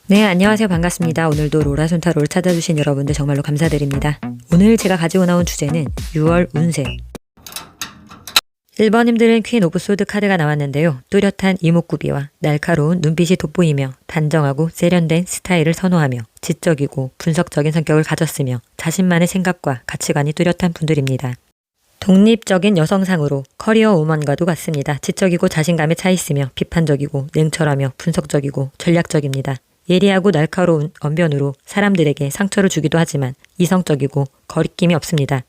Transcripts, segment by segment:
네, 안녕하세요. 반갑습니다. 오늘도 로라손타로를 찾아주신 여러분들 정말로 감사드립니다. 오늘 제가 가지고 나온 주제는 6월 운세. 1번님들은 퀸 오브 소드 카드가 나왔는데요. 뚜렷한 이목구비와 날카로운 눈빛이 돋보이며 단정하고 세련된 스타일을 선호하며 지적이고 분석적인 성격을 가졌으며 자신만의 생각과 가치관이 뚜렷한 분들입니다. 독립적인 여성상으로 커리어 우먼과도 같습니다. 지적이고 자신감에 차 있으며 비판적이고 냉철하며 분석적이고 전략적입니다. 예리하고 날카로운 언변으로 사람들에게 상처를 주기도 하지만 이성적이고 거리낌이 없습니다.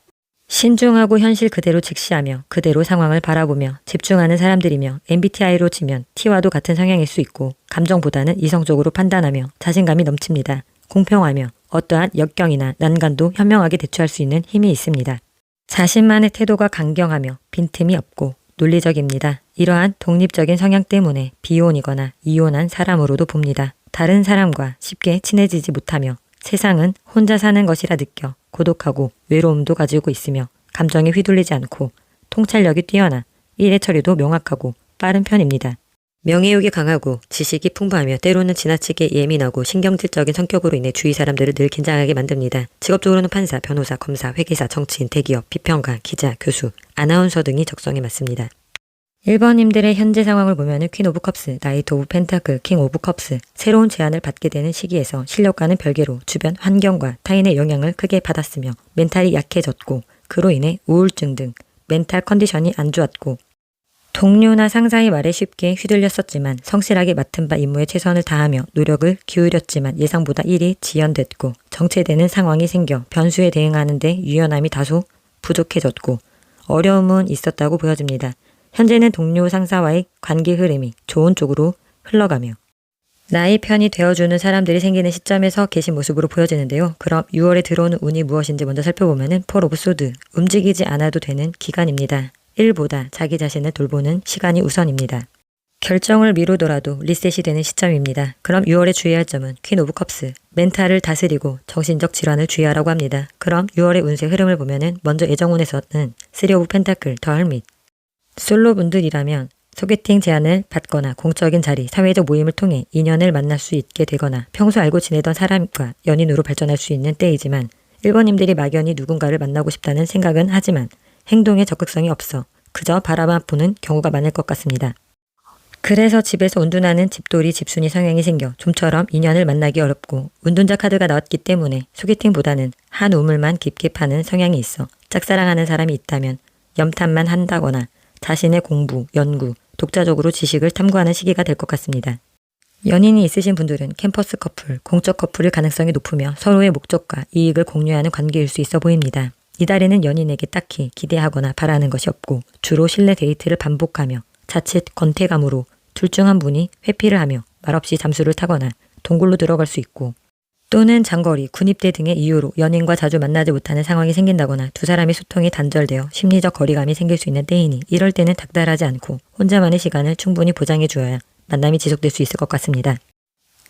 신중하고 현실 그대로 직시하며 그대로 상황을 바라보며 집중하는 사람들이며 MBTI로 치면 T와도 같은 성향일 수 있고 감정보다는 이성적으로 판단하며 자신감이 넘칩니다. 공평하며 어떠한 역경이나 난관도 현명하게 대처할 수 있는 힘이 있습니다. 자신만의 태도가 강경하며 빈틈이 없고 논리적입니다. 이러한 독립적인 성향 때문에 비혼이거나 이혼한 사람으로도 봅니다. 다른 사람과 쉽게 친해지지 못하며 세상은 혼자 사는 것이라 느껴 고독하고 외로움도 가지고 있으며 감정에 휘둘리지 않고 통찰력이 뛰어나 일의 처리도 명확하고 빠른 편입니다. 명예욕이 강하고 지식이 풍부하며 때로는 지나치게 예민하고 신경질적인 성격으로 인해 주위 사람들을 늘 긴장하게 만듭니다. 직업적으로는 판사, 변호사, 검사, 회계사, 정치인, 대기업, 비평가, 기자, 교수, 아나운서 등이 적성에 맞습니다. 1번님들의 현재 상황을 보면 퀸 오브 컵스, 나이트 오브 펜타클, 킹 오브 컵스, 새로운 제안을 받게 되는 시기에서 실력과는 별개로 주변 환경과 타인의 영향을 크게 받았으며 멘탈이 약해졌고 그로 인해 우울증 등 멘탈 컨디션이 안 좋았고 동료나 상사의 말에 쉽게 휘둘렸었지만 성실하게 맡은 바 임무에 최선을 다하며 노력을 기울였지만 예상보다 일이 지연됐고 정체되는 상황이 생겨 변수에 대응하는 데 유연함이 다소 부족해졌고 어려움은 있었다고 보여집니다. 현재는 동료 상사와의 관계 흐름이 좋은 쪽으로 흘러가며 나의 편이 되어주는 사람들이 생기는 시점에서 계신 모습으로 보여지는데요. 그럼 6월에 들어오는 운이 무엇인지 먼저 살펴보면 폴 오브 소드, 움직이지 않아도 되는 기간입니다. 일보다 자기 자신을 돌보는 시간이 우선입니다. 결정을 미루더라도 리셋이 되는 시점입니다. 그럼 6월에 주의할 점은 퀸 오브 컵스, 멘탈을 다스리고 정신적 질환을 주의하라고 합니다. 그럼 6월의 운세 흐름을 보면 먼저 애정운에서는 3 오브 펜타클, 더 헐밋, 솔로분들이라면 소개팅 제안을 받거나 공적인 자리, 사회적 모임을 통해 인연을 만날 수 있게 되거나 평소 알고 지내던 사람과 연인으로 발전할 수 있는 때이지만 1번님들이 막연히 누군가를 만나고 싶다는 생각은 하지만 행동에 적극성이 없어 그저 바라만 보는 경우가 많을 것 같습니다. 그래서 집에서 운둔하는 집돌이 집순이 성향이 생겨 좀처럼 인연을 만나기 어렵고 운둔자 카드가 나왔기 때문에 소개팅보다는 한 우물만 깊게 파는 성향이 있어 짝사랑하는 사람이 있다면 염탐만 한다거나 자신의 공부, 연구, 독자적으로 지식을 탐구하는 시기가 될 것 같습니다. 연인이 있으신 분들은 캠퍼스 커플, 공적 커플일 가능성이 높으며 서로의 목적과 이익을 공유하는 관계일 수 있어 보입니다. 이달에는 연인에게 딱히 기대하거나 바라는 것이 없고 주로 실내 데이트를 반복하며 자칫 권태감으로 둘 중 한 분이 회피를 하며 말없이 잠수를 타거나 동굴로 들어갈 수 있고 또는 장거리, 군입대 등의 이유로 연인과 자주 만나지 못하는 상황이 생긴다거나 두 사람의 소통이 단절되어 심리적 거리감이 생길 수 있는 때이니 이럴 때는 닥달하지 않고 혼자만의 시간을 충분히 보장해 주어야 만남이 지속될 수 있을 것 같습니다.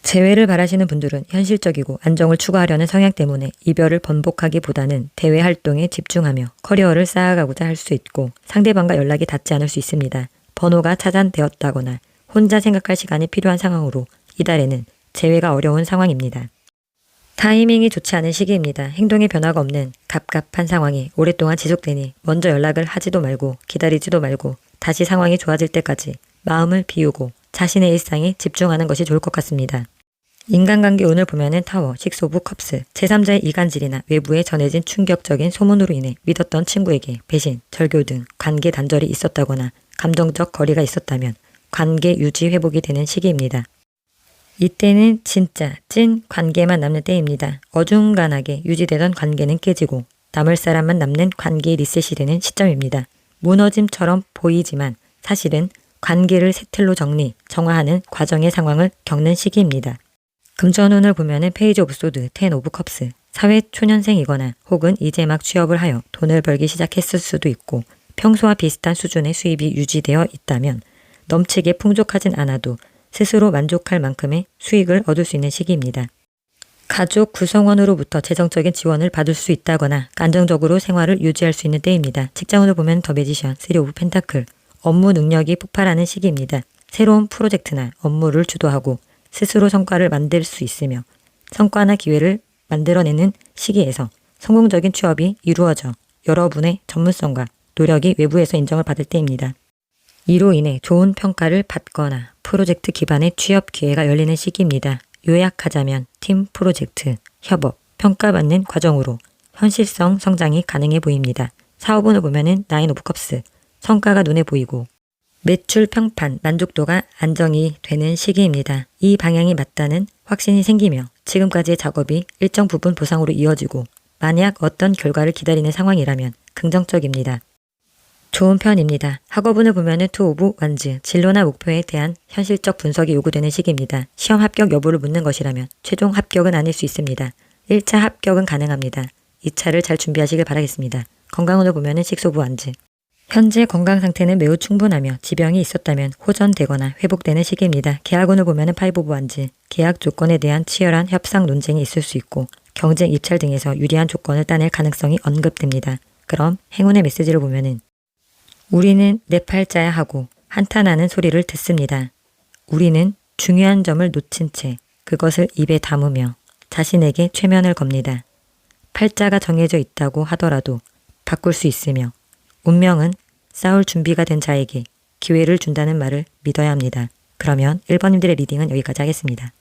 재회를 바라시는 분들은 현실적이고 안정을 추구하려는 성향 때문에 이별을 번복하기보다는 대외 활동에 집중하며 커리어를 쌓아가고자 할 수 있고 상대방과 연락이 닿지 않을 수 있습니다. 번호가 차단되었다거나 혼자 생각할 시간이 필요한 상황으로 이달에는 재회가 어려운 상황입니다. 타이밍이 좋지 않은 시기입니다. 행동에 변화가 없는 갑갑한 상황이 오랫동안 지속되니 먼저 연락을 하지도 말고 기다리지도 말고 다시 상황이 좋아질 때까지 마음을 비우고 자신의 일상에 집중하는 것이 좋을 것 같습니다. 인간관계 운을 보면은 타워, 6 오브 컵스, 제3자의 이간질이나 외부에 전해진 충격적인 소문으로 인해 믿었던 친구에게 배신, 절교 등 관계 단절이 있었다거나 감정적 거리가 있었다면 관계 유지 회복이 되는 시기입니다. 이때는 진짜 찐 관계만 남는 때입니다. 어중간하게 유지되던 관계는 깨지고 남을 사람만 남는 관계 리셋이 되는 시점입니다. 무너짐처럼 보이지만 사실은 관계를 새 틀로 정화하는 과정의 상황을 겪는 시기입니다. 금전운을 보면은 페이지 오브 소드, 10 오브 컵스, 사회 초년생이거나 혹은 이제 막 취업을 하여 돈을 벌기 시작했을 수도 있고 평소와 비슷한 수준의 수입이 유지되어 있다면 넘치게 풍족하진 않아도 스스로 만족할 만큼의 수익을 얻을 수 있는 시기입니다. 가족 구성원으로부터 재정적인 지원을 받을 수 있다거나 안정적으로 생활을 유지할 수 있는 때입니다. 직장운을 보면 더 매지션, 3 오브 펜타클, 업무 능력이 폭발하는 시기입니다. 새로운 프로젝트나 업무를 주도하고 스스로 성과를 만들 수 있으며 성과나 기회를 만들어내는 시기에서 성공적인 취업이 이루어져 여러분의 전문성과 노력이 외부에서 인정을 받을 때입니다. 이로 인해 좋은 평가를 받거나 프로젝트 기반의 취업 기회가 열리는 시기입니다. 요약하자면 팀 프로젝트, 협업, 평가받는 과정으로 현실성 성장이 가능해 보입니다. 사업운을 보면은 9 오브 컵스, 성과가 눈에 보이고 매출 평판, 만족도가 안정이 되는 시기입니다. 이 방향이 맞다는 확신이 생기며 지금까지의 작업이 일정 부분 보상으로 이어지고 만약 어떤 결과를 기다리는 상황이라면 긍정적입니다. 좋은 편입니다. 학업운을 보면은 2 오브 완즈, 진로나 목표에 대한 현실적 분석이 요구되는 시기입니다. 시험 합격 여부를 묻는 것이라면 최종 합격은 아닐 수 있습니다. 1차 합격은 가능합니다. 2차를 잘 준비하시길 바라겠습니다. 건강운을 보면은 6 오브 완즈, 현재 건강 상태는 매우 충분하며 지병이 있었다면 호전되거나 회복되는 시기입니다. 계약운을 보면은 5 오브 완즈, 계약 조건에 대한 치열한 협상 논쟁이 있을 수 있고 경쟁 입찰 등에서 유리한 조건을 따낼 가능성이 언급됩니다. 그럼 행운의 메시지를 보면은 우리는 내 팔자야 하고 한탄하는 소리를 듣습니다. 우리는 중요한 점을 놓친 채 그것을 입에 담으며 자신에게 최면을 겁니다. 팔자가 정해져 있다고 하더라도 바꿀 수 있으며 운명은 싸울 준비가 된 자에게 기회를 준다는 말을 믿어야 합니다. 그러면 1번님들의 리딩은 여기까지 하겠습니다.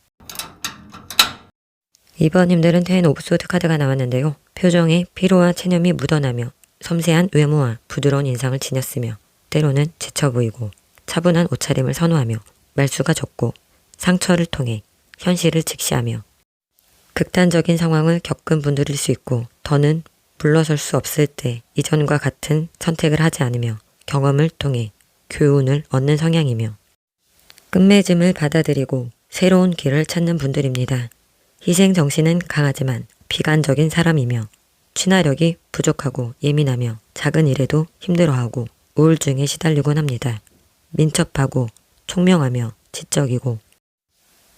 2번님들은 10 오브 소드 카드가 나왔는데요. 표정에 피로와 체념이 묻어나며 섬세한 외모와 부드러운 인상을 지녔으며 때로는 지쳐 보이고 차분한 옷차림을 선호하며 말수가 적고 상처를 통해 현실을 직시하며 극단적인 상황을 겪은 분들일 수 있고 더는 물러설 수 없을 때 이전과 같은 선택을 하지 않으며 경험을 통해 교훈을 얻는 성향이며 끝맺음을 받아들이고 새로운 길을 찾는 분들입니다. 희생정신은 강하지만 비관적인 사람이며 친화력이 부족하고 예민하며 작은 일에도 힘들어하고 우울증에 시달리곤 합니다. 민첩하고 총명하며 지적이고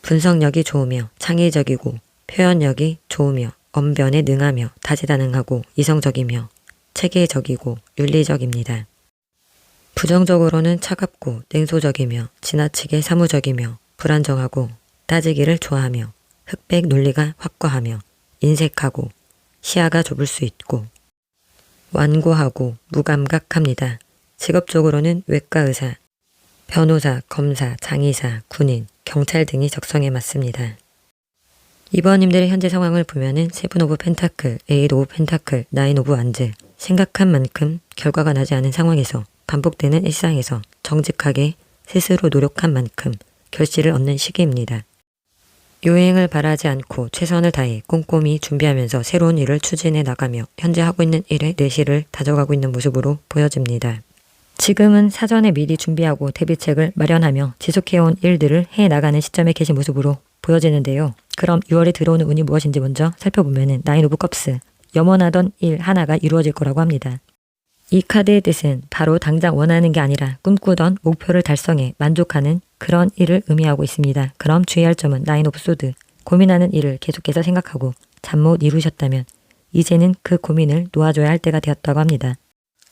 분석력이 좋으며 창의적이고 표현력이 좋으며 언변에 능하며 다재다능하고 이성적이며 체계적이고 윤리적입니다. 부정적으로는 차갑고 냉소적이며 지나치게 사무적이며 불안정하고 따지기를 좋아하며 흑백 논리가 확고하며 인색하고 시야가 좁을 수 있고 완고하고 무감각합니다. 직업적으로는 외과 의사, 변호사, 검사, 장의사, 군인, 경찰 등이 적성에 맞습니다. 2번님들의 현재 상황을 보면은 7 오브 펜타클, 8 오브 펜타클, 9 오브 완즈, 생각한 만큼 결과가 나지 않은 상황에서 반복되는 일상에서 정직하게 스스로 노력한 만큼 결실을 얻는 시기입니다. 요행을 바라지 않고 최선을 다해 꼼꼼히 준비하면서 새로운 일을 추진해 나가며 현재 하고 있는 일에 내실을 다져가고 있는 모습으로 보여집니다. 지금은 사전에 미리 준비하고 대비책을 마련하며 지속해온 일들을 해나가는 시점에 계신 모습으로 보여지는데요. 그럼 6월에 들어오는 운이 무엇인지 먼저 살펴보면 9 오브 컵스, 염원하던 일 하나가 이루어질 거라고 합니다. 이 카드의 뜻은 바로 당장 원하는 게 아니라 꿈꾸던 목표를 달성해 만족하는 그런 일을 의미하고 있습니다. 그럼 주의할 점은 9 오브 소드, 고민하는 일을 계속해서 생각하고 잠 못 이루셨다면 이제는 그 고민을 놓아줘야 할 때가 되었다고 합니다.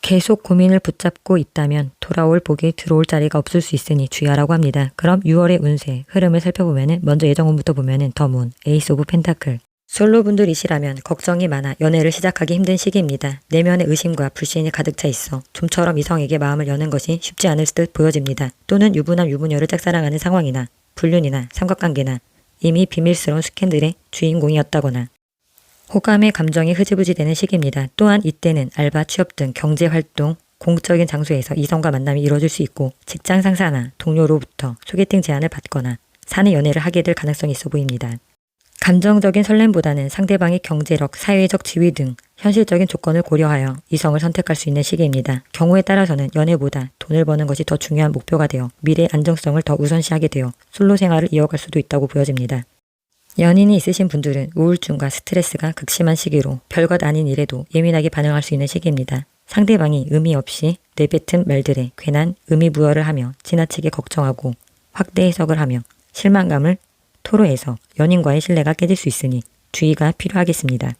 계속 고민을 붙잡고 있다면 돌아올 복이 들어올 자리가 없을 수 있으니 주의하라고 합니다. 그럼 6월의 운세 흐름을 살펴보면 먼저 예정운부터 보면 더문, 에이스 오브 펜타클. 솔로분들이시라면 걱정이 많아 연애를 시작하기 힘든 시기입니다. 내면의 의심과 불신이 가득 차 있어 좀처럼 이성에게 마음을 여는 것이 쉽지 않을 듯 보여집니다. 또는 유부남 유부녀를 짝사랑하는 상황이나 불륜이나 삼각관계나 이미 비밀스러운 스캔들의 주인공이었다거나 호감의 감정이 흐지부지 되는 시기입니다. 또한 이때는 알바, 취업 등 경제활동, 공적인 장소에서 이성과 만남이 이루어질 수 있고 직장 상사나 동료로부터 소개팅 제안을 받거나 사내 연애를 하게 될 가능성이 있어 보입니다. 감정적인 설렘보다는 상대방의 경제력, 사회적 지위 등 현실적인 조건을 고려하여 이성을 선택할 수 있는 시기입니다. 경우에 따라서는 연애보다 돈을 버는 것이 더 중요한 목표가 되어 미래의 안정성을 더 우선시하게 되어 솔로 생활을 이어갈 수도 있다고 보여집니다. 연인이 있으신 분들은 우울증과 스트레스가 극심한 시기로 별것 아닌 일에도 예민하게 반응할 수 있는 시기입니다. 상대방이 의미 없이 내뱉은 말들에 괜한 의미 부여를 하며 지나치게 걱정하고 확대 해석을 하며 실망감을 토로해서 연인과의 신뢰가 깨질 수 있으니 주의가 필요하겠습니다.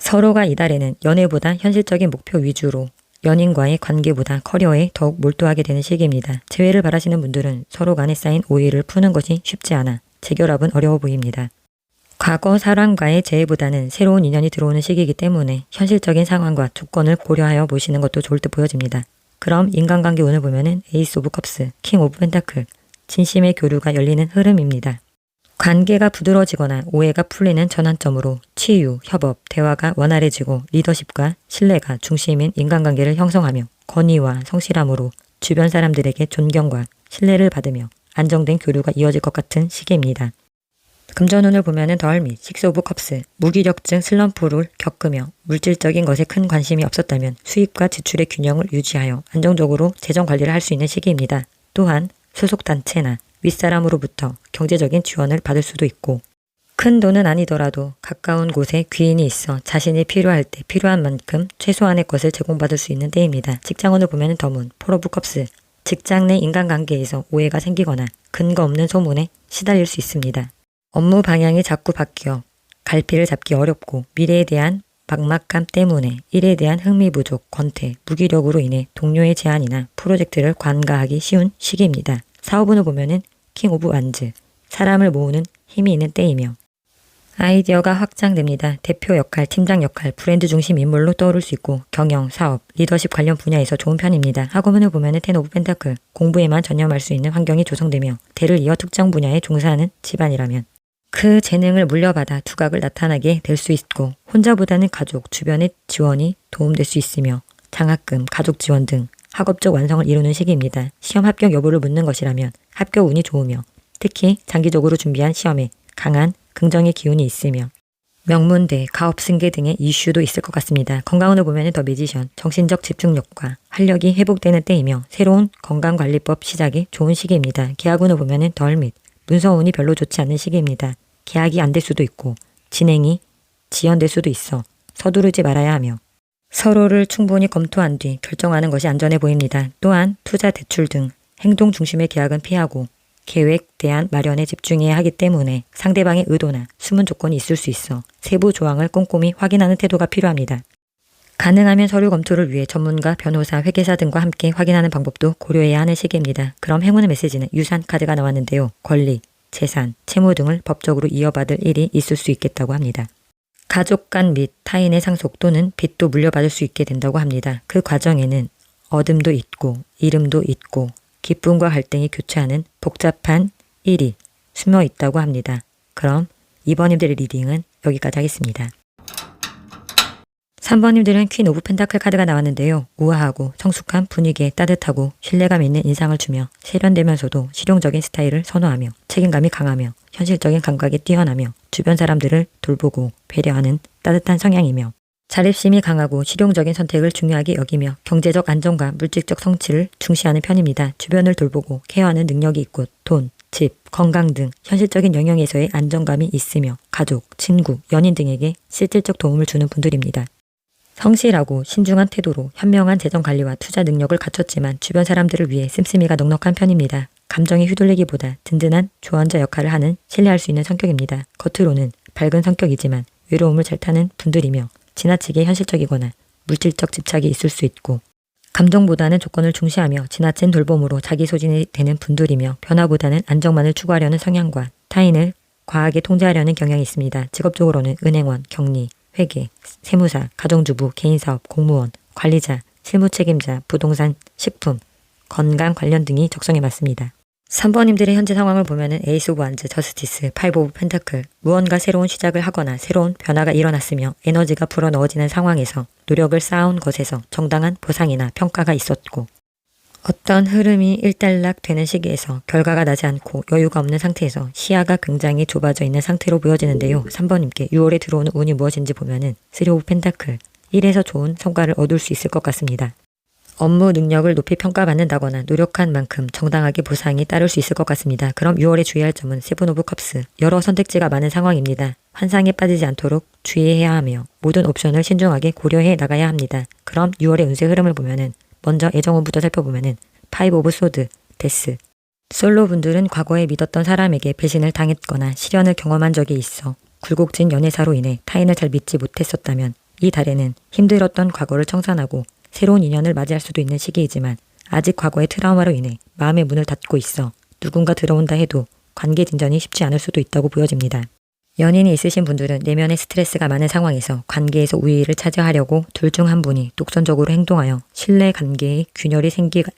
서로가 이달에는 연애보다 현실적인 목표 위주로 연인과의 관계보다 커리어에 더욱 몰두하게 되는 시기입니다. 재회를 바라시는 분들은 서로 간에 쌓인 오해를 푸는 것이 쉽지 않아 재결합은 어려워 보입니다. 과거 사랑과의 재회보다는 새로운 인연이 들어오는 시기이기 때문에 현실적인 상황과 조건을 고려하여 모시는 것도 좋을 듯 보여집니다. 그럼 인간관계 운을 보면은 에이스 오브 컵스, 킹 오브 펜타클, 진심의 교류가 열리는 흐름입니다. 관계가 부드러워지거나 오해가 풀리는 전환점으로 치유, 협업, 대화가 원활해지고 리더십과 신뢰가 중심인 인간관계를 형성하며 권위와 성실함으로 주변 사람들에게 존경과 신뢰를 받으며 안정된 교류가 이어질 것 같은 시기입니다. 금전운을 보면은 더 헐밋, 식스 오브 컵스, 무기력증 슬럼프를 겪으며 물질적인 것에 큰 관심이 없었다면 수입과 지출의 균형을 유지하여 안정적으로 재정 관리를 할 수 있는 시기입니다. 또한 소속단체나 윗사람으로부터 경제적인 지원을 받을 수도 있고 큰 돈은 아니더라도 가까운 곳에 귀인이 있어 자신이 필요할 때 필요한 만큼 최소한의 것을 제공받을 수 있는 때입니다. 직장운을 보면은 더문, 폴 오브 컵스, 직장 내 인간관계에서 오해가 생기거나 근거 없는 소문에 시달릴 수 있습니다. 업무 방향이 자꾸 바뀌어 갈피를 잡기 어렵고 미래에 대한 막막감 때문에 일에 대한 흥미 부족, 권태, 무기력으로 인해 동료의 제안이나 프로젝트를 관가하기 쉬운 시기입니다. 사업운을 보면은 킹 오브 완즈, 사람을 모으는 힘이 있는 때이며 아이디어가 확장됩니다. 대표 역할, 팀장 역할, 브랜드 중심 인물로 떠오를 수 있고 경영, 사업, 리더십 관련 분야에서 좋은 편입니다. 학업운을 보면은 텐 오브 펜타클, 공부에만 전념할 수 있는 환경이 조성되며 대를 이어 특정 분야에 종사하는 집안이라면 그 재능을 물려받아 두각을 나타나게 될 수 있고 혼자보다는 가족, 주변의 지원이 도움될 수 있으며 장학금, 가족 지원 등 학업적 완성을 이루는 시기입니다. 시험 합격 여부를 묻는 것이라면 합격 운이 좋으며 특히 장기적으로 준비한 시험에 강한 긍정의 기운이 있으며 명문대, 가업 승계 등의 이슈도 있을 것 같습니다. 건강운을 보면 더 매지션, 정신적 집중력과 활력이 회복되는 때이며 새로운 건강관리법 시작이 좋은 시기입니다. 계약운을 보면 더 헐밋, 문서운이 별로 좋지 않은 시기입니다. 계약이 안 될 수도 있고 진행이 지연될 수도 있어 서두르지 말아야 하며 서로를 충분히 검토한 뒤 결정하는 것이 안전해 보입니다. 또한 투자, 대출 등 행동 중심의 계약은 피하고 계획 대안 마련에 집중해야 하기 때문에 상대방의 의도나 숨은 조건이 있을 수 있어 세부 조항을 꼼꼼히 확인하는 태도가 필요합니다. 가능하면 서류 검토를 위해 전문가, 변호사, 회계사 등과 함께 확인하는 방법도 고려해야 하는 시기입니다. 그럼 행운의 메시지는 유산 카드가 나왔는데요. 권리, 재산, 채무 등을 법적으로 이어받을 일이 있을 수 있겠다고 합니다. 가족 간 및 타인의 상속 또는 빚도 물려받을 수 있게 된다고 합니다. 그 과정에는 어둠도 있고 이름도 있고 기쁨과 갈등이 교차하는 복잡한 일이 숨어 있다고 합니다. 그럼 2번님들의 리딩은 여기까지 하겠습니다. 3번님들은 퀸 오브 펜타클 카드가 나왔는데요. 우아하고 성숙한 분위기에 따뜻하고 신뢰감 있는 인상을 주며 세련되면서도 실용적인 스타일을 선호하며 책임감이 강하며 현실적인 감각이 뛰어나며 주변 사람들을 돌보고 배려하는 따뜻한 성향이며 자립심이 강하고 실용적인 선택을 중요하게 여기며 경제적 안정과 물질적 성취를 중시하는 편입니다. 주변을 돌보고 케어하는 능력이 있고 돈, 집, 건강 등 현실적인 영역에서의 안정감이 있으며 가족, 친구, 연인 등에게 실질적 도움을 주는 분들입니다. 성실하고 신중한 태도로 현명한 재정관리와 투자 능력을 갖췄지만 주변 사람들을 위해 씀씀이가 넉넉한 편입니다. 감정에 휘둘리기보다 든든한 조언자 역할을 하는 신뢰할 수 있는 성격입니다. 겉으로는 밝은 성격이지만 외로움을 잘 타는 분들이며 지나치게 현실적이거나 물질적 집착이 있을 수 있고 감정보다는 조건을 중시하며 지나친 돌봄으로 자기 소진이 되는 분들이며 변화보다는 안정만을 추구하려는 성향과 타인을 과하게 통제하려는 경향이 있습니다. 직업적으로는 은행원, 격리, 회계, 세무사, 가정주부, 개인사업, 공무원, 관리자, 실무책임자, 부동산, 식품, 건강 관련 등이 적성에 맞습니다. 3번님들의 현재 상황을 보면 에이스 오브 완즈, 저스티스, 파이브 오브 펜타클, 무언가 새로운 시작을 하거나 새로운 변화가 일어났으며 에너지가 불어넣어지는 상황에서 노력을 쌓아온 것에서 정당한 보상이나 평가가 있었고 어떤 흐름이 일단락 되는 시기에서 결과가 나지 않고 여유가 없는 상태에서 시야가 굉장히 좁아져 있는 상태로 보여지는데요. 3번님께 6월에 들어오는 운이 무엇인지 보면은 3 오브 펜타클, 1에서 좋은 성과를 얻을 수 있을 것 같습니다. 업무 능력을 높이 평가받는다거나 노력한 만큼 정당하게 보상이 따를 수 있을 것 같습니다. 그럼 6월에 주의할 점은 7 오브 컵스, 여러 선택지가 많은 상황입니다. 환상에 빠지지 않도록 주의해야 하며 모든 옵션을 신중하게 고려해 나가야 합니다. 그럼 6월의 운세 흐름을 보면은 먼저 애정운부터 살펴보면은 5 오브 소드, 데스. 솔로분들은 과거에 믿었던 사람에게 배신을 당했거나 시련을 경험한 적이 있어 굴곡진 연애사로 인해 타인을 잘 믿지 못했었다면 이 달에는 힘들었던 과거를 청산하고 새로운 인연을 맞이할 수도 있는 시기이지만 아직 과거의 트라우마로 인해 마음의 문을 닫고 있어 누군가 들어온다 해도 관계 진전이 쉽지 않을 수도 있다고 보여집니다. 연인이 있으신 분들은 내면의 스트레스가 많은 상황에서 관계에서 우위를 차지하려고 둘 중 한 분이 독선적으로 행동하여 신뢰 관계에 균열이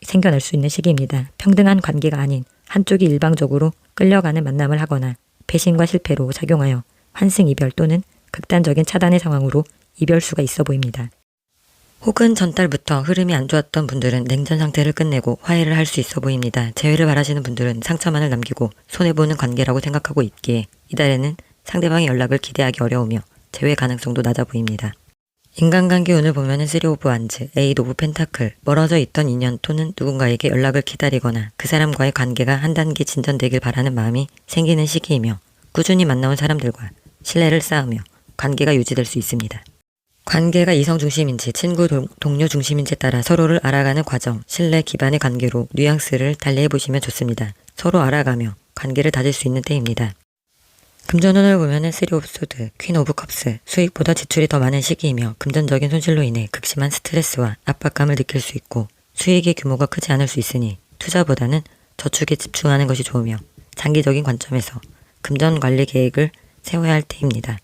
생겨날 수 있는 시기입니다. 평등한 관계가 아닌 한쪽이 일방적으로 끌려가는 만남을 하거나 배신과 실패로 작용하여 환승 이별 또는 극단적인 차단의 상황으로 이별수가 있어 보입니다. 혹은 전달부터 흐름이 안 좋았던 분들은 냉전 상태를 끝내고 화해를 할 수 있어 보입니다. 재회를 바라시는 분들은 상처만을 남기고 손해보는 관계라고 생각하고 있기에 이달에는 상대방의 연락을 기대하기 어려우며 재회 가능성도 낮아 보입니다. 인간관계 운을 보면은 3 오브 완즈, 8 오브 펜타클, 멀어져 있던 인연 또는 누군가에게 연락을 기다리거나 그 사람과의 관계가 한 단계 진전되길 바라는 마음이 생기는 시기이며 꾸준히 만나온 사람들과 신뢰를 쌓으며 관계가 유지될 수 있습니다. 관계가 이성 중심인지 친구 동료 중심인지에 따라 서로를 알아가는 과정, 신뢰 기반의 관계로 뉘앙스를 달리해보시면 좋습니다. 서로 알아가며 관계를 다질 수 있는 때입니다. 금전운을 보면은 3 오브 소드, 퀸 오브 컵스, 수익보다 지출이 더 많은 시기이며 금전적인 손실로 인해 극심한 스트레스와 압박감을 느낄 수 있고 수익의 규모가 크지 않을 수 있으니 투자보다는 저축에 집중하는 것이 좋으며 장기적인 관점에서 금전 관리 계획을 세워야 할 때입니다.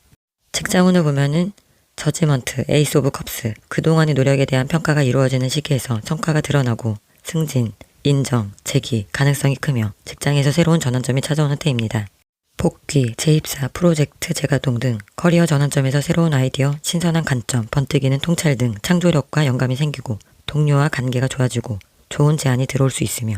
직장운을 보면은 저지먼트, 에이스 오브 컵스, 그동안의 노력에 대한 평가가 이루어지는 시기에서 성과가 드러나고 승진, 인정, 재기 가능성이 크며 직장에서 새로운 전환점이 찾아오는 때입니다. 복귀, 재입사, 프로젝트 재가동 등 커리어 전환점에서 새로운 아이디어, 신선한 관점, 번뜩이는 통찰 등 창조력과 영감이 생기고 동료와 관계가 좋아지고 좋은 제안이 들어올 수 있으며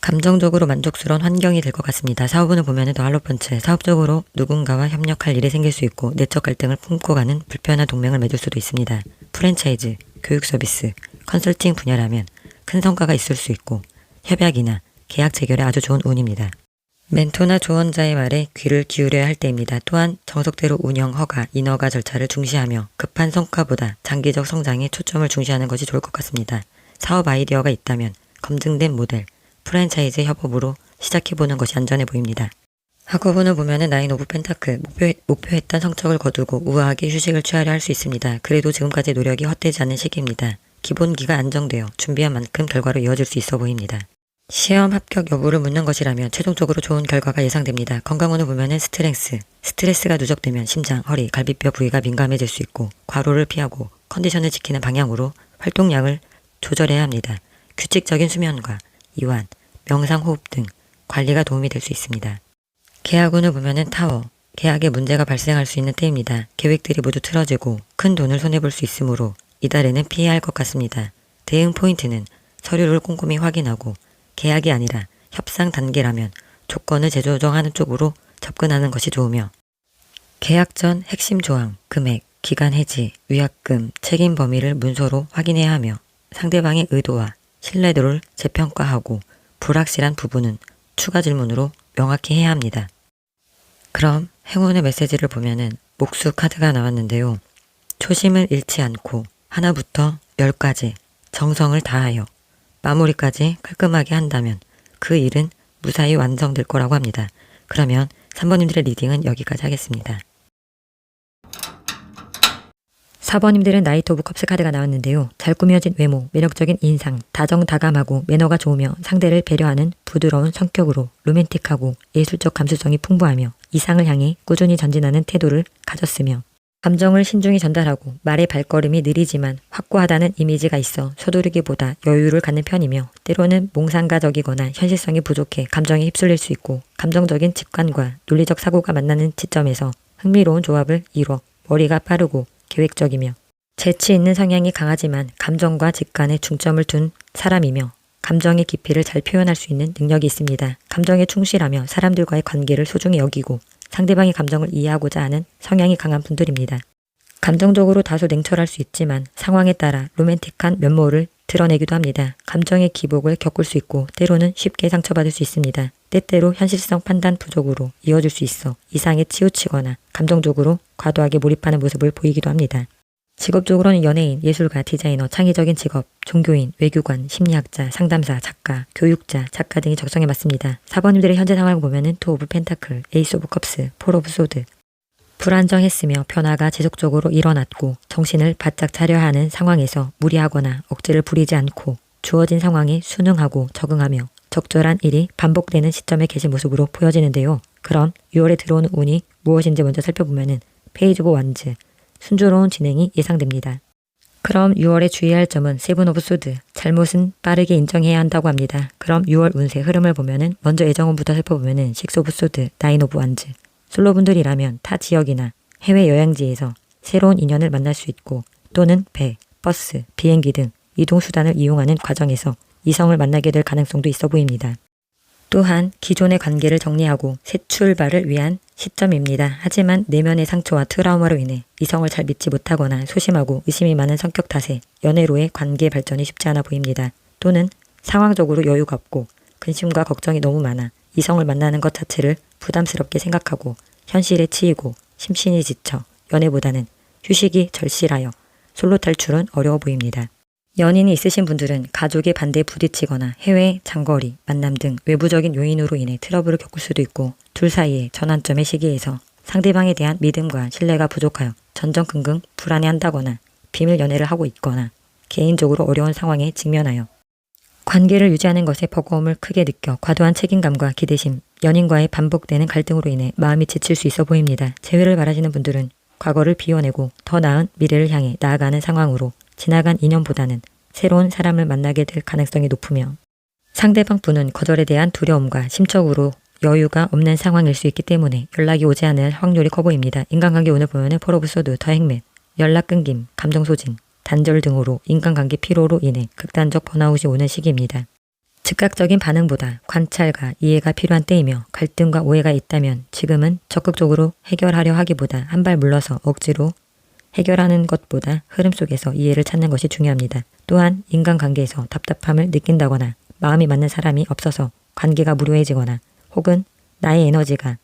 감정적으로 만족스러운 환경이 될 것 같습니다. 사업운을 보면 더 할로펀치, 사업적으로 누군가와 협력할 일이 생길 수 있고 내적 갈등을 품고 가는 불편한 동맹을 맺을 수도 있습니다. 프랜차이즈, 교육 서비스, 컨설팅 분야라면 큰 성과가 있을 수 있고 협약이나 계약 체결에 아주 좋은 운입니다. 멘토나 조언자의 말에 귀를 기울여야 할 때입니다. 또한 정석대로 운영, 허가, 인허가 절차를 중시하며 급한 성과보다 장기적 성장에 초점을 중시하는 것이 좋을 것 같습니다. 사업 아이디어가 있다면 검증된 모델, 프랜차이즈 협업으로 시작해보는 것이 안전해 보입니다. 학업운을 보면은 9 오브 펜타클, 목표했던 성적을 거두고 우아하게 휴식을 취하려 할 수 있습니다. 그래도 지금까지 노력이 헛되지 않는 시기입니다. 기본기가 안정되어 준비한 만큼 결과로 이어질 수 있어 보입니다. 시험 합격 여부를 묻는 것이라면 최종적으로 좋은 결과가 예상됩니다. 건강운을 보면은 스트레스가 누적되면 심장, 허리, 갈비뼈 부위가 민감해질 수 있고 과로를 피하고 컨디션을 지키는 방향으로 활동량을 조절해야 합니다. 규칙적인 수면과 이완, 명상, 호흡 등 관리가 도움이 될 수 있습니다. 계약운을 보면은 타워, 계약에 문제가 발생할 수 있는 때입니다. 계획들이 모두 틀어지고 큰 돈을 손해볼 수 있으므로 이달에는 피해야 할 것 같습니다. 대응 포인트는 서류를 꼼꼼히 확인하고 계약이 아니라 협상 단계라면 조건을 재조정하는 쪽으로 접근하는 것이 좋으며 계약 전 핵심 조항, 금액, 기간 해지, 위약금, 책임 범위를 문서로 확인해야 하며 상대방의 의도와 신뢰도를 재평가하고 불확실한 부분은 추가 질문으로 명확히 해야 합니다. 그럼 행운의 메시지를 보면은 목수 카드가 나왔는데요. 초심을 잃지 않고 하나부터 10까지 정성을 다하여 마무리까지 깔끔하게 한다면 그 일은 무사히 완성될 거라고 합니다. 그러면 3번님들의 리딩은 여기까지 하겠습니다. 4번님들은 나이트 오브 컵스 카드가 나왔는데요. 잘 꾸며진 외모, 매력적인 인상, 다정다감하고 매너가 좋으며 상대를 배려하는 부드러운 성격으로 로맨틱하고 예술적 감수성이 풍부하며 이상을 향해 꾸준히 전진하는 태도를 가졌으며 감정을 신중히 전달하고 말의 발걸음이 느리지만 확고하다는 이미지가 있어 서두르기보다 여유를 갖는 편이며 때로는 몽상가적이거나 현실성이 부족해 감정에 휩쓸릴 수 있고 감정적인 직관과 논리적 사고가 만나는 지점에서 흥미로운 조합을 이뤄 머리가 빠르고 계획적이며 재치 있는 성향이 강하지만 감정과 직관에 중점을 둔 사람이며 감정의 깊이를 잘 표현할 수 있는 능력이 있습니다. 감정에 충실하며 사람들과의 관계를 소중히 여기고 상대방의 감정을 이해하고자 하는 성향이 강한 분들입니다. 감정적으로 다소 냉철할 수 있지만 상황에 따라 로맨틱한 면모를 드러내기도 합니다. 감정의 기복을 겪을 수 있고 때로는 쉽게 상처받을 수 있습니다. 때때로 현실성 판단 부족으로 이어질 수 있어 이상에 치우치거나 감정적으로 과도하게 몰입하는 모습을 보이기도 합니다. 직업적으로는 연예인, 예술가, 디자이너, 창의적인 직업, 종교인, 외교관, 심리학자, 상담사, 작가, 교육자, 작가 등이 적성에 맞습니다. 4번님들의 현재 상황을 보면은 2 오브 펜타클, 에이스 오브 컵스, 4 오브 소드. 불안정했으며 변화가 지속적으로 일어났고 정신을 바짝 차려야 하는 상황에서 무리하거나 억지를 부리지 않고 주어진 상황에 순응하고 적응하며 적절한 일이 반복되는 시점에 계신 모습으로 보여지는데요. 그럼 6월에 들어오는 운이 무엇인지 먼저 살펴보면은 페이지 오브 완즈, 순조로운 진행이 예상됩니다. 그럼 6월에 주의할 점은 세븐 오브 소드, 잘못은 빠르게 인정해야 한다고 합니다. 그럼 6월 운세 흐름을 보면은 먼저 애정운부터 살펴보면은 식스 오브 소드, 나인 오브 완즈. 솔로분들이라면 타 지역이나 해외 여행지에서 새로운 인연을 만날 수 있고 또는 배, 버스, 비행기 등 이동수단을 이용하는 과정에서 이성을 만나게 될 가능성도 있어 보입니다. 또한 기존의 관계를 정리하고 새 출발을 위한 시점입니다. 하지만 내면의 상처와 트라우마로 인해 이성을 잘 믿지 못하거나 소심하고 의심이 많은 성격 탓에 연애로의 관계 발전이 쉽지 않아 보입니다. 또는 상황적으로 여유가 없고 근심과 걱정이 너무 많아 이성을 만나는 것 자체를 부담스럽게 생각하고 현실에 치이고 심신이 지쳐 연애보다는 휴식이 절실하여 솔로 탈출은 어려워 보입니다. 연인이 있으신 분들은 가족의 반대에 부딪히거나 해외 장거리, 만남 등 외부적인 요인으로 인해 트러블을 겪을 수도 있고 둘 사이의 전환점의 시기에서 상대방에 대한 믿음과 신뢰가 부족하여 전전긍긍 불안해한다거나 비밀 연애를 하고 있거나 개인적으로 어려운 상황에 직면하여 관계를 유지하는 것에 버거움을 크게 느껴 과도한 책임감과 기대심, 연인과의 반복되는 갈등으로 인해 마음이 지칠 수 있어 보입니다. 재회를 바라시는 분들은 과거를 비워내고 더 나은 미래를 향해 나아가는 상황으로 지나간 인연보다는 새로운 사람을 만나게 될 가능성이 높으며 상대방 분은 거절에 대한 두려움과 심적으로 여유가 없는 상황일 수 있기 때문에 연락이 오지 않을 확률이 커 보입니다. 인간관계 운을 보면 폴 오브 소드, 더 행맨, 연락 끊김, 감정 소진, 단절 등으로 인간관계 피로로 인해 극단적 번아웃이 오는 시기입니다. 즉각적인 반응보다 관찰과 이해가 필요한 때이며 갈등과 오해가 있다면 지금은 적극적으로 해결하려 하기보다 한 발 물러서 억지로 해결하는 것보다 흐름 속에서 이해를 찾는 것이 중요합니다. 또한 인간관계에서 답답함을 느낀다거나 마음이 맞는 사람이 없어서 관계가 무료해지거나 혹은 나의 에너지가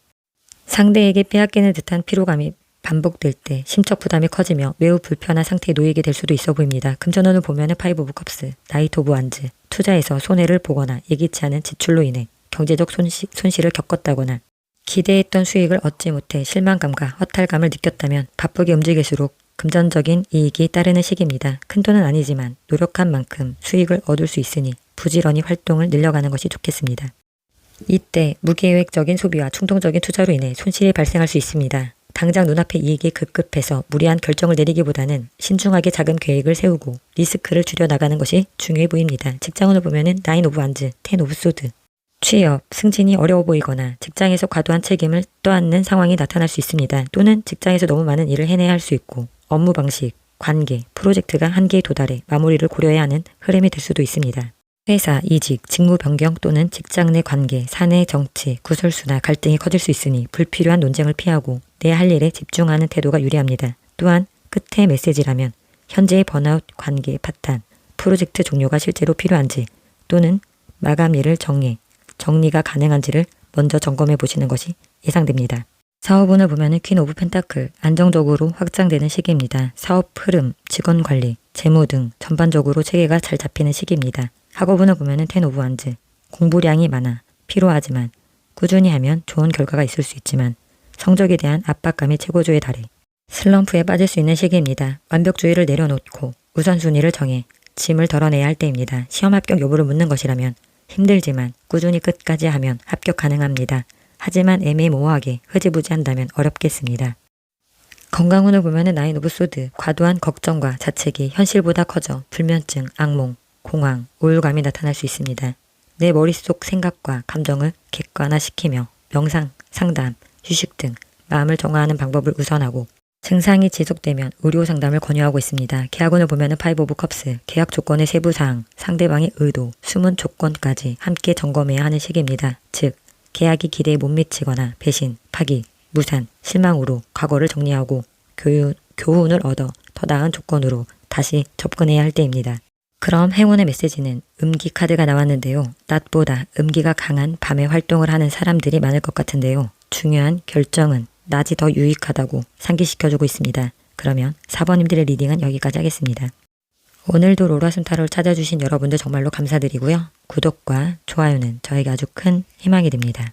상대에게 빼앗기는 듯한 피로감이 반복될 때 심적 부담이 커지며 매우 불편한 상태에 놓이게 될 수도 있어 보입니다. 금전운을 보면 파이브 오브 컵스, 나이트 오브 완즈, 투자에서 손해를 보거나 예기치 않은 지출로 인해 경제적 손실을 겪었다거나 기대했던 수익을 얻지 못해 실망감과 허탈감을 느꼈다면 바쁘게 움직일수록 금전적인 이익이 따르는 시기입니다. 큰돈은 아니지만 노력한 만큼 수익을 얻을 수 있으니 부지런히 활동을 늘려가는 것이 좋겠습니다. 이때 무계획적인 소비와 충동적인 투자로 인해 손실이 발생할 수 있습니다. 당장 눈앞의 이익이 급급해서 무리한 결정을 내리기보다는 신중하게 작은 계획을 세우고 리스크를 줄여나가는 것이 중요해 보입니다. 직장운을 보면은 나인 오브 완즈, 텐 오브 소드. 취업, 승진이 어려워 보이거나 직장에서 과도한 책임을 떠안는 상황이 나타날 수 있습니다. 또는 직장에서 너무 많은 일을 해내야 할 수 있고 업무 방식, 관계, 프로젝트가 한계에 도달해 마무리를 고려해야 하는 흐름이 될 수도 있습니다. 회사, 이직, 직무 변경 또는 직장 내 관계, 사내 정치, 구설수나 갈등이 커질 수 있으니 불필요한 논쟁을 피하고 내 할 일에 집중하는 태도가 유리합니다. 또한 끝의 메시지라면 현재의 번아웃, 관계 파탄, 프로젝트 종료가 실제로 필요한지 또는 마감일을 정리가 가능한지를 먼저 점검해 보시는 것이 예상됩니다. 사업운을 보면 퀸 오브 펜타클, 안정적으로 확장되는 시기입니다. 사업 흐름, 직원 관리, 재무 등 전반적으로 체계가 잘 잡히는 시기입니다. 학업운을 보면 텐 오브 완즈, 공부량이 많아 피로하지만 꾸준히 하면 좋은 결과가 있을 수 있지만 성적에 대한 압박감이 최고조에 달해 슬럼프에 빠질 수 있는 시기입니다. 완벽주의를 내려놓고 우선순위를 정해 짐을 덜어내야 할 때입니다. 시험 합격 여부를 묻는 것이라면 힘들지만 꾸준히 끝까지 하면 합격 가능합니다. 하지만 애매모호하게 흐지부지한다면 어렵겠습니다. 건강운을 보면 나인 오브 소드, 과도한 걱정과 자책이 현실보다 커져 불면증, 악몽, 공황, 우울감이 나타날 수 있습니다. 내 머릿속 생각과 감정을 객관화시키며 명상, 상담, 휴식 등 마음을 정화하는 방법을 우선하고 증상이 지속되면 의료 상담을 권유하고 있습니다. 계약운을 보면 파이브 오브 컵스, 계약 조건의 세부사항, 상대방의 의도, 숨은 조건까지 함께 점검해야 하는 시기입니다. 즉, 계약이 기대에 못 미치거나 배신, 파기, 무산, 실망으로 과거를 정리하고 교훈을 얻어 더 나은 조건으로 다시 접근해야 할 때입니다. 그럼 행운의 메시지는 음기 카드가 나왔는데요. 낮보다 음기가 강한 밤에 활동을 하는 사람들이 많을 것 같은데요. 중요한 결정은 낮이 더 유익하다고 상기시켜주고 있습니다. 그러면 4번님들의 리딩은 여기까지 하겠습니다. 오늘도 로라순타로를 찾아주신 여러분들 정말로 감사드리고요. 구독과 좋아요는 저에게 아주 큰 희망이 됩니다.